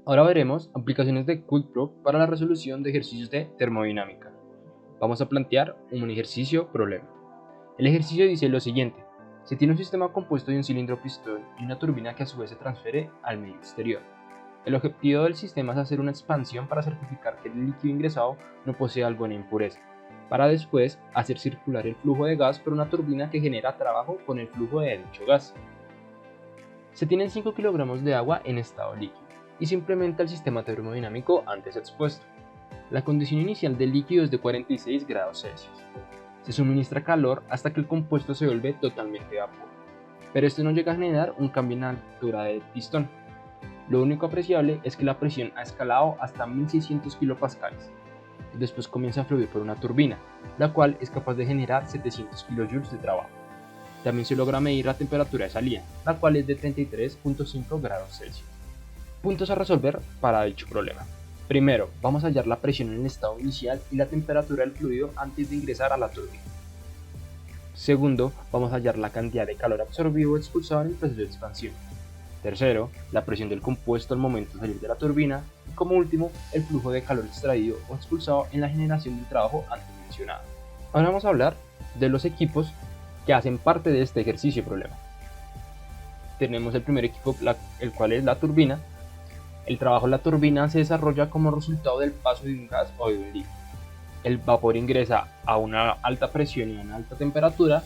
Ahora veremos aplicaciones de CoolPro para la resolución de ejercicios de termodinámica. Vamos a plantear un ejercicio problema. El ejercicio dice lo siguiente: se tiene un sistema compuesto de un cilindro pistón y una turbina que a su vez se transfiere al medio exterior. El objetivo del sistema es hacer una expansión para certificar que el líquido ingresado no posee alguna impureza, para después hacer circular el flujo de gas por una turbina que genera trabajo con el flujo de dicho gas. Se tienen 5 kilogramos de agua en estado líquido y se implementa el sistema termodinámico antes expuesto. La condición inicial del líquido es de 46 grados Celsius. Se suministra calor hasta que el compuesto se vuelve totalmente vapor, pero esto no llega a generar un cambio en la altura del pistón. Lo único apreciable es que la presión ha escalado hasta 1600 kilopascales. Después comienza a fluir por una turbina, la cual es capaz de generar 700 kilojoules de trabajo. También se logra medir la temperatura de salida, la cual es de 33.5 grados Celsius. Puntos a resolver para dicho problema. Primero, vamos a hallar la presión en el estado inicial y la temperatura del fluido antes de ingresar a la turbina. Segundo, vamos a hallar la cantidad de calor absorbido o expulsado en el proceso de expansión. Tercero, la presión del compuesto al momento de salir de la turbina. Y como último, el flujo de calor extraído o expulsado en la generación del trabajo antes mencionado. Ahora vamos a hablar de los equipos que hacen parte de este ejercicio problema. Tenemos el primer equipo, el cual es la turbina. El trabajo de la turbina se desarrolla como resultado del paso de un gas o de un líquido. El vapor ingresa a una alta presión y a una alta temperatura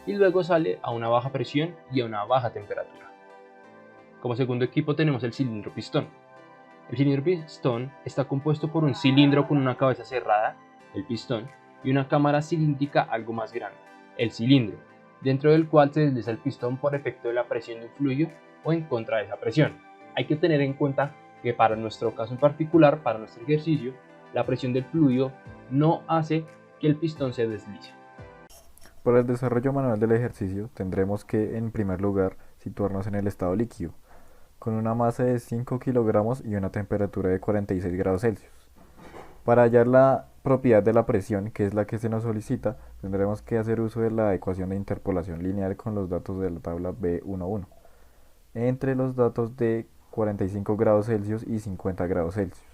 y luego sale a una baja presión y a una baja temperatura. Como segundo equipo tenemos el cilindro pistón. El cilindro pistón está compuesto por un cilindro con una cabeza cerrada, el pistón, y una cámara cilíndrica algo más grande, el cilindro, dentro del cual se desliza el pistón por efecto de la presión de un fluido o en contra de esa presión. Hay que tener en cuenta que para nuestro caso en particular, para nuestro ejercicio, la presión del fluido no hace que el pistón se deslice. Para el desarrollo manual del ejercicio tendremos que, en primer lugar, situarnos en el estado líquido, con una masa de 5 kilogramos y una temperatura de 46 grados Celsius. Para hallar la propiedad de la presión, que es la que se nos solicita, tendremos que hacer uso de la ecuación de interpolación lineal con los datos de la tabla B11, entre los datos de 45 grados Celsius y 50 grados Celsius,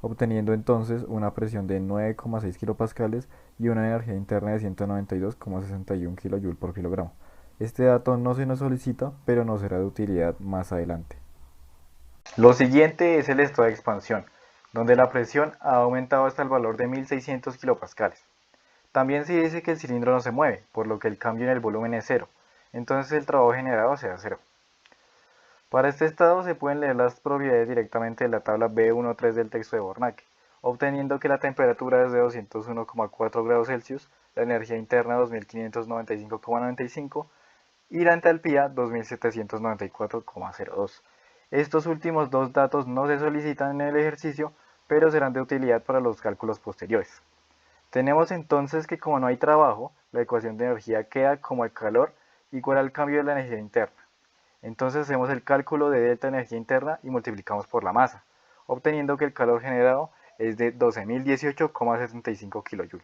obteniendo entonces una presión de 9,6 kilopascales y una energía interna de 192,61 kJ por kilogramo. Este dato no se nos solicita, pero nos será de utilidad más adelante. Lo siguiente es el estado de expansión, donde la presión ha aumentado hasta el valor de 1600 kilopascales. También se dice que el cilindro no se mueve, por lo que el cambio en el volumen es cero, entonces el trabajo generado será cero. Para este estado se pueden leer las propiedades directamente de la tabla B13 del texto de Bornacke, obteniendo que la temperatura es de 201,4 grados Celsius, la energía interna 2595,95 y la entalpía 2794,02. Estos últimos dos datos no se solicitan en el ejercicio, pero serán de utilidad para los cálculos posteriores. Tenemos entonces que como no hay trabajo, la ecuación de energía queda como el calor igual al cambio de la energía interna. Entonces hacemos el cálculo de delta energía interna y multiplicamos por la masa, obteniendo que el calor generado es de 12.018,75 kJ.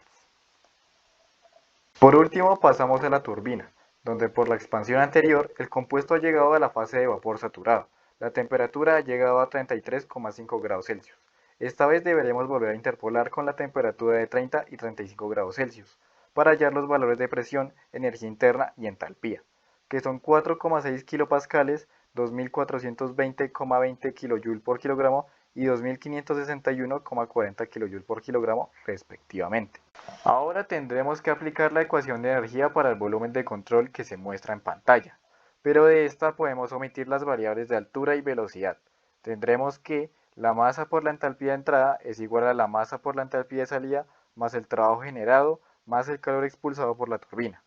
Por último pasamos a la turbina, donde por la expansión anterior el compuesto ha llegado a la fase de vapor saturado. La temperatura ha llegado a 33,5 grados Celsius. Esta vez deberemos volver a interpolar con la temperatura de 30 y 35 grados Celsius para hallar los valores de presión, energía interna y entalpía, que son 4,6 kilopascales, 2420,20 kJ por kilogramo y 2561,40 kJ por kilogramo respectivamente. Ahora tendremos que aplicar la ecuación de energía para el volumen de control que se muestra en pantalla, pero de esta podemos omitir las variables de altura y velocidad. Tendremos que la masa por la entalpía de entrada es igual a la masa por la entalpía de salida más el trabajo generado más el calor expulsado por la turbina.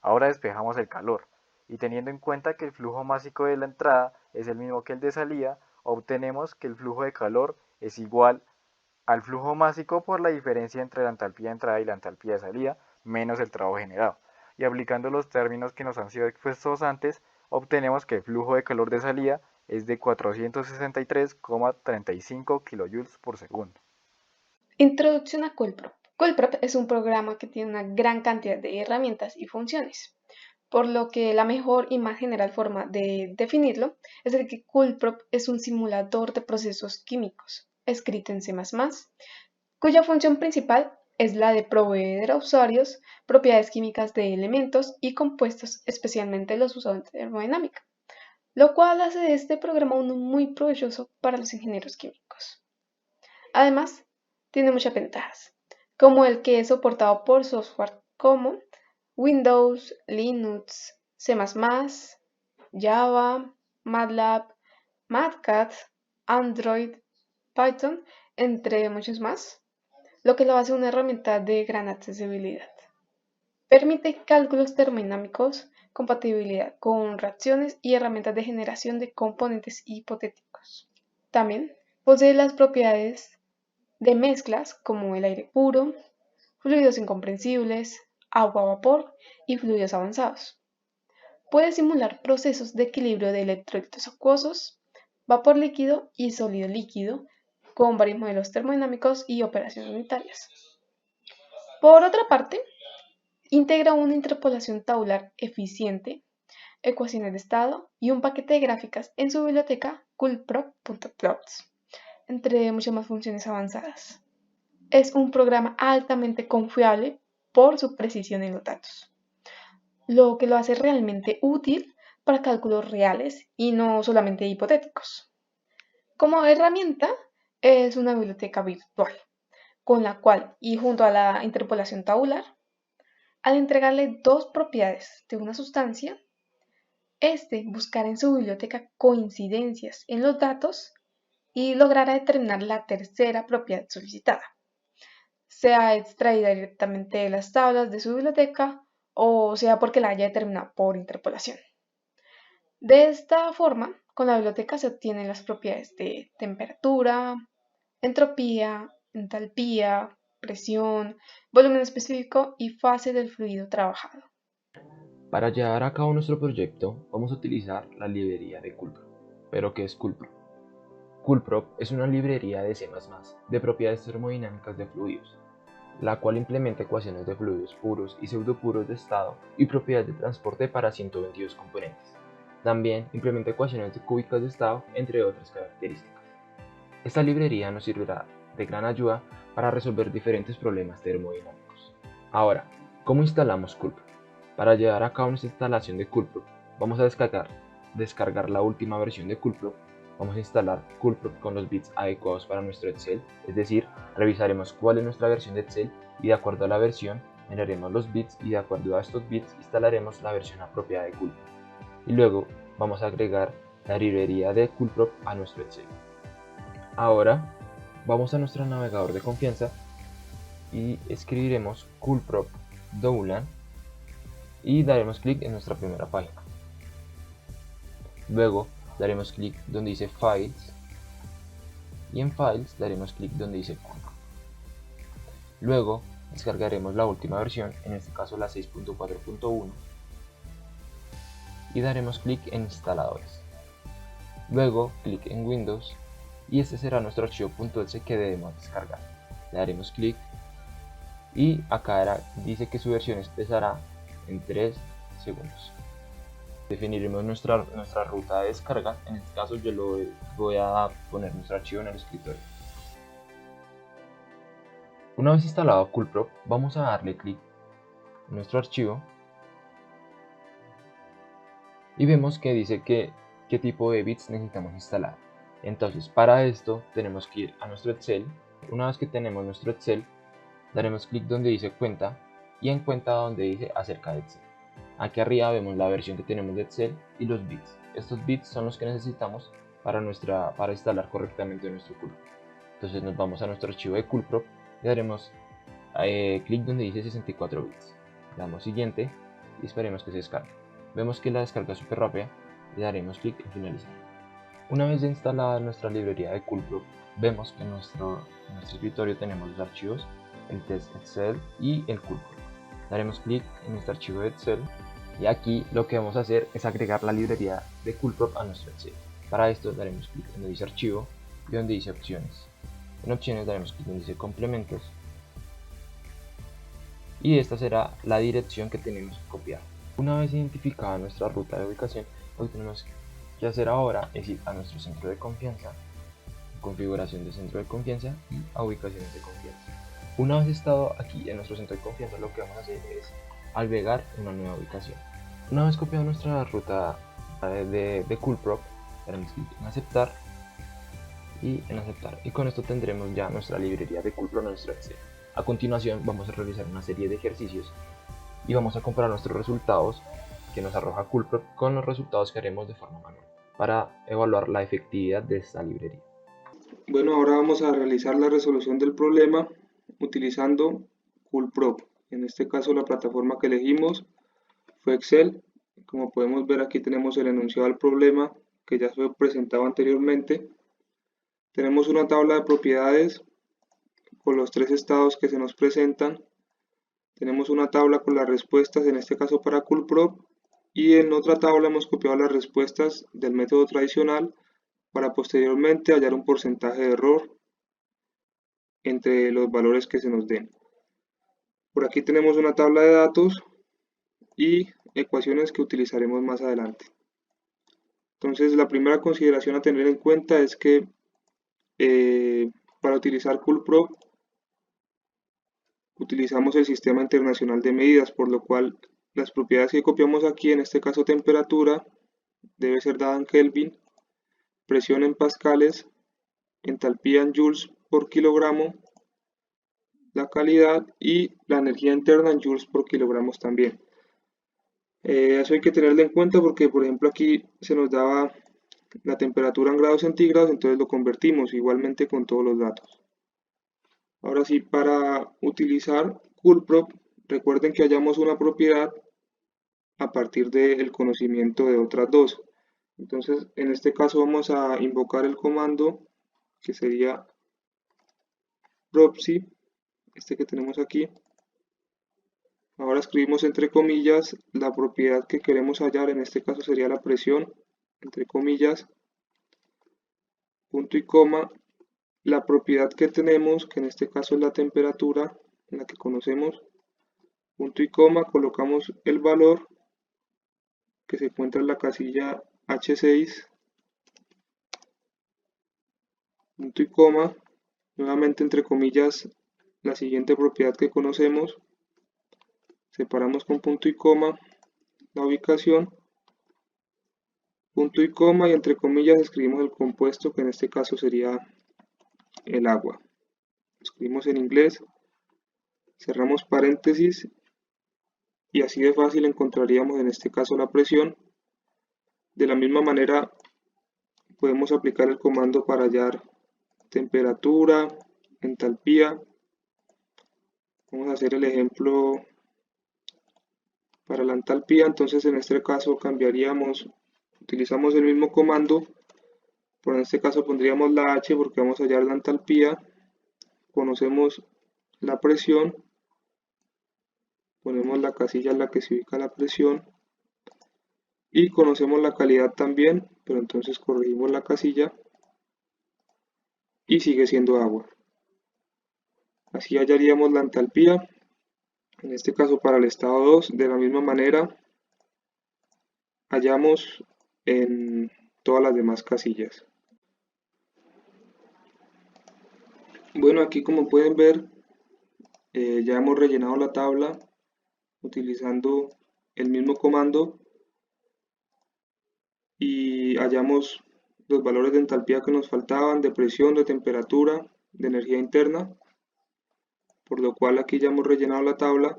Ahora despejamos el calor y teniendo en cuenta que el flujo másico de la entrada es el mismo que el de salida, obtenemos que el flujo de calor es igual al flujo másico por la diferencia entre la entalpía de entrada y la entalpía de salida menos el trabajo generado. Y aplicando los términos que nos han sido expuestos antes, obtenemos que el flujo de calor de salida es de 463,35 kJ por segundo. Introducción a Colprop. Colprop es un programa que tiene una gran cantidad de herramientas y funciones. por lo que la mejor y más general forma de definirlo es el que CoolProp es un simulador de procesos químicos escrito en C++, cuya función principal es la de proveer a usuarios propiedades químicas de elementos y compuestos, especialmente los usados en termodinámica, lo cual hace de este programa uno muy provechoso para los ingenieros químicos. Además, tiene muchas ventajas, como el que es soportado por software como Windows, Linux, C++, Java, MATLAB, MATCAD, Android, Python, entre muchos más, lo que lo hace una herramienta de gran accesibilidad. Permite cálculos termodinámicos, compatibilidad con reacciones y herramientas de generación de componentes hipotéticos. También posee las propiedades de mezclas como el aire puro, fluidos incomprensibles, agua-vapor y fluidos avanzados. Puede simular procesos de equilibrio de electrolitos acuosos, vapor líquido y sólido líquido, con varios modelos termodinámicos y operaciones unitarias. Por otra parte, integra una interpolación tabular eficiente, ecuaciones de estado y un paquete de gráficas en su biblioteca coolprop.plots, entre muchas más funciones avanzadas. Es un programa altamente confiable por su precisión en los datos, lo que lo hace realmente útil para cálculos reales y no solamente hipotéticos. Como herramienta, es una biblioteca virtual, con la cual, y junto a la interpolación tabular, al entregarle dos propiedades de una sustancia, este buscará en su biblioteca coincidencias en los datos y logrará determinar la tercera propiedad solicitada, sea extraída directamente de las tablas de su biblioteca o sea porque la haya determinado por interpolación. De esta forma, con la biblioteca se obtienen las propiedades de temperatura, entropía, entalpía, presión, volumen específico y fase del fluido trabajado. Para llevar a cabo nuestro proyecto vamos a utilizar la librería de CoolProp. ¿Pero qué es CoolProp? CoolProp es una librería de C++ de propiedades termodinámicas de fluidos, la cual implementa ecuaciones de fluidos puros y pseudopuros de estado y propiedades de transporte para 122 componentes. También implementa ecuaciones cúbicas de estado, entre otras características. Esta librería nos servirá de gran ayuda para resolver diferentes problemas termodinámicos. Ahora, ¿cómo instalamos CoolProp? Para llevar a cabo nuestra instalación de CoolProp, vamos a descargar la última versión de CoolProp. Vamos a instalar CoolProp con los bits adecuados para nuestro Excel, es decir, revisaremos cuál es nuestra versión de Excel y de acuerdo a la versión generaremos los bits y de acuerdo a estos bits instalaremos la versión apropiada de CoolProp. Y luego vamos a agregar la librería de CoolProp a nuestro Excel. Ahora vamos a nuestro navegador de confianza y escribiremos CoolProp Doulan y daremos clic en nuestra primera página. Luego daremos clic donde dice Files y en Files daremos clic donde dice CoolProp. Luego descargaremos la última versión, en este caso la 6.4.1 y daremos clic en Instaladores. Luego clic en Windows y este será nuestro archivo .exe que debemos descargar. Le daremos clic y acá dice que su versión empezará en 3 segundos. Definiremos nuestra ruta de descarga. En este caso yo voy a poner nuestro archivo en el escritorio. Una vez instalado CoolProp, vamos a darle clic en nuestro archivo y vemos que dice qué tipo de bits necesitamos instalar. Entonces, para esto tenemos que ir a nuestro Excel. Una vez que tenemos nuestro Excel, daremos clic donde dice cuenta y en cuenta donde dice acerca de Excel. Aquí arriba vemos la versión que tenemos de Excel y los bits. Estos bits son los que necesitamos para instalar correctamente nuestro CoolProp. Entonces nos vamos a nuestro archivo de CoolProp y daremos clic donde dice 64 bits. Damos siguiente y esperemos que se descargue. Vemos que la descarga es súper rápida y daremos clic en finalizar. Una vez instalada nuestra librería de CoolProp, vemos que en nuestro escritorio tenemos los archivos, el test Excel y el CoolProp. Daremos clic en este archivo de Excel y aquí lo que vamos a hacer es agregar la librería de CoolProp a nuestro Excel. Para esto daremos clic donde dice archivo y donde dice opciones. En opciones daremos clic donde dice complementos y esta será la dirección que tenemos que copiar. Una vez identificada nuestra ruta de ubicación, lo que tenemos que hacer ahora es ir a nuestro centro de confianza, configuración de centro de confianza y a ubicaciones de confianza. Una vez estado aquí en nuestro centro de confianza, lo que vamos a hacer es albergar una nueva ubicación. Una vez copiado nuestra ruta de CoolProp, daremos clic en aceptar y con esto tendremos ya nuestra librería de CoolProp en nuestro Excel. A continuación vamos a realizar una serie de ejercicios y vamos a comparar nuestros resultados que nos arroja CoolProp con los resultados que haremos de forma manual para evaluar la efectividad de esta librería. Bueno, ahora vamos a realizar la resolución del problema utilizando CoolProp. En este caso la plataforma que elegimos fue Excel. Como podemos ver, aquí tenemos el enunciado del problema que ya fue presentado anteriormente. Tenemos una tabla de propiedades con los 3 estados que se nos presentan. Tenemos una tabla con las respuestas, en este caso para CoolProp, y en otra tabla hemos copiado las respuestas del método tradicional para posteriormente hallar un porcentaje de error entre los valores que se nos den. Por aquí tenemos una tabla de datos y ecuaciones que utilizaremos más adelante. Entonces, la primera consideración a tener en cuenta es que para utilizar CoolProp utilizamos el sistema internacional de medidas, por lo cual las propiedades que copiamos aquí, en este caso temperatura, debe ser dada en Kelvin, presión en pascales, entalpía en joules por kilogramo, la calidad y la energía interna en joules por kilogramos también. Eso hay que tenerlo en cuenta porque, por ejemplo, aquí se nos daba la temperatura en grados centígrados, entonces lo convertimos igualmente con todos los datos. Ahora sí, para utilizar CoolProp, recuerden que hallamos una propiedad a partir del conocimiento de otras dos. Entonces, en este caso vamos a invocar el comando que sería propsy, este que tenemos aquí. Ahora escribimos entre comillas la propiedad que queremos hallar, en este caso sería la presión, entre comillas, punto y coma, la propiedad que tenemos, que en este caso es la temperatura, en la que conocemos, punto y coma, colocamos el valor que se encuentra en la casilla H6, punto y coma, nuevamente entre comillas la siguiente propiedad que conocemos, separamos con punto y coma la ubicación, punto y coma y entre comillas escribimos el compuesto que en este caso sería el agua. Escribimos en inglés, cerramos paréntesis y así de fácil encontraríamos en este caso la presión. De la misma manera podemos aplicar el comando para hallar temperatura, entalpía. Vamos a hacer el ejemplo para la entalpía, entonces en este caso utilizamos el mismo comando, pero en este caso pondríamos la H porque vamos a hallar la entalpía, conocemos la presión, ponemos la casilla en la que se ubica la presión y conocemos la calidad también, pero entonces corregimos la casilla y sigue siendo agua. Así hallaríamos la entalpía, en este caso para el estado 2, de la misma manera hallamos en todas las demás casillas. Bueno, aquí como pueden ver, ya hemos rellenado la tabla utilizando el mismo comando y hallamos los valores de entalpía que nos faltaban, de presión, de temperatura, de energía interna, por lo cual aquí ya hemos rellenado la tabla.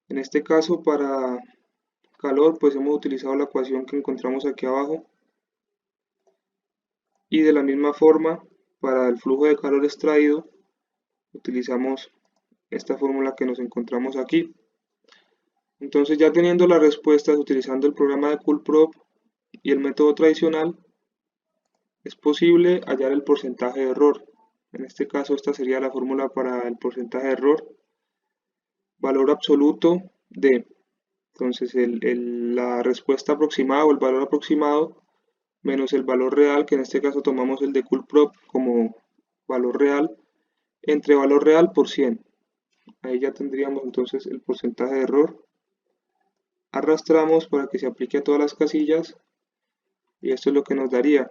En este caso para calor pues hemos utilizado la ecuación que encontramos aquí abajo y de la misma forma para el flujo de calor extraído utilizamos esta fórmula que nos encontramos aquí. Entonces, ya teniendo las respuestas utilizando el programa de CoolProp y el método tradicional, es posible hallar el porcentaje de error. En este caso esta sería la fórmula para el porcentaje de error, valor absoluto de, entonces la respuesta aproximada o el valor aproximado menos el valor real, que en este caso tomamos el de CoolProp como valor real, entre valor real por 100. Ahí ya tendríamos entonces el porcentaje de error. arrastramos para que se aplique a todas las casillas y esto es lo que nos daría.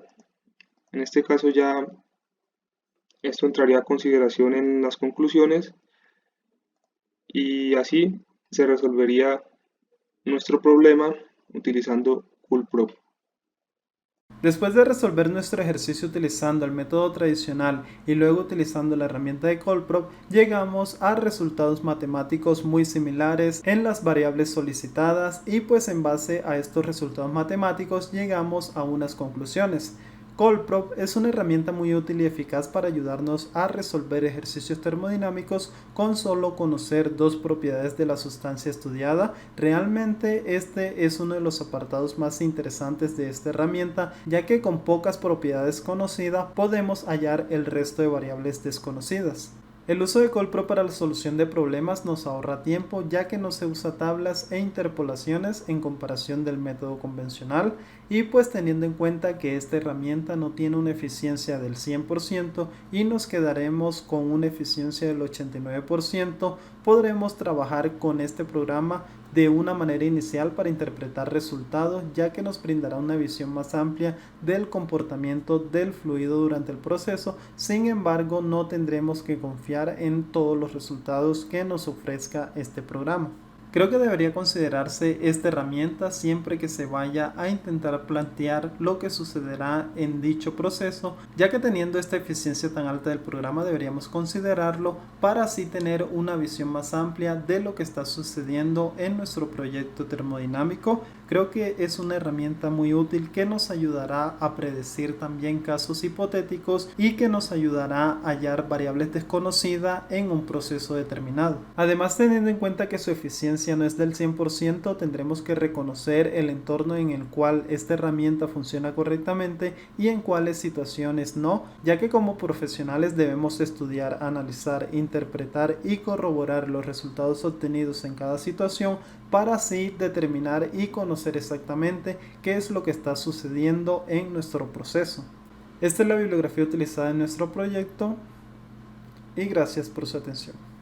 En este caso ya esto entraría a consideración en las conclusiones y así se resolvería nuestro problema utilizando CoolProp. Después de resolver nuestro ejercicio utilizando el método tradicional y luego utilizando la herramienta de CoolProp, llegamos a resultados matemáticos muy similares en las variables solicitadas y pues en base a estos resultados matemáticos llegamos a unas conclusiones. CoolProp es una herramienta muy útil y eficaz para ayudarnos a resolver ejercicios termodinámicos con solo conocer dos propiedades de la sustancia estudiada. Realmente este es uno de los apartados más interesantes de esta herramienta, ya que con pocas propiedades conocidas podemos hallar el resto de variables desconocidas. El uso de CoolProp para la solución de problemas nos ahorra tiempo, ya que no se usa tablas e interpolaciones en comparación del método convencional, y pues teniendo en cuenta que esta herramienta no tiene una eficiencia del 100% y nos quedaremos con una eficiencia del 89%, podremos trabajar con este programa de una manera inicial para interpretar resultados, ya que nos brindará una visión más amplia del comportamiento del fluido durante el proceso. Sin embargo, no tendremos que confiar en todos los resultados que nos ofrezca este programa. Creo que debería considerarse esta herramienta siempre que se vaya a intentar plantear lo que sucederá en dicho proceso, ya que teniendo esta eficiencia tan alta del programa deberíamos considerarlo para así tener una visión más amplia de lo que está sucediendo en nuestro proyecto termodinámico. Creo que es una herramienta muy útil que nos ayudará a predecir también casos hipotéticos y que nos ayudará a hallar variables desconocidas en un proceso determinado. Además, teniendo en cuenta que su eficiencia no es del 100%, tendremos que reconocer el entorno en el cual esta herramienta funciona correctamente y en cuáles situaciones no, ya que como profesionales debemos estudiar, analizar, interpretar y corroborar los resultados obtenidos en cada situación para así determinar y conocer exactamente qué es lo que está sucediendo en nuestro proceso. Esta es la bibliografía utilizada en nuestro proyecto y gracias por su atención.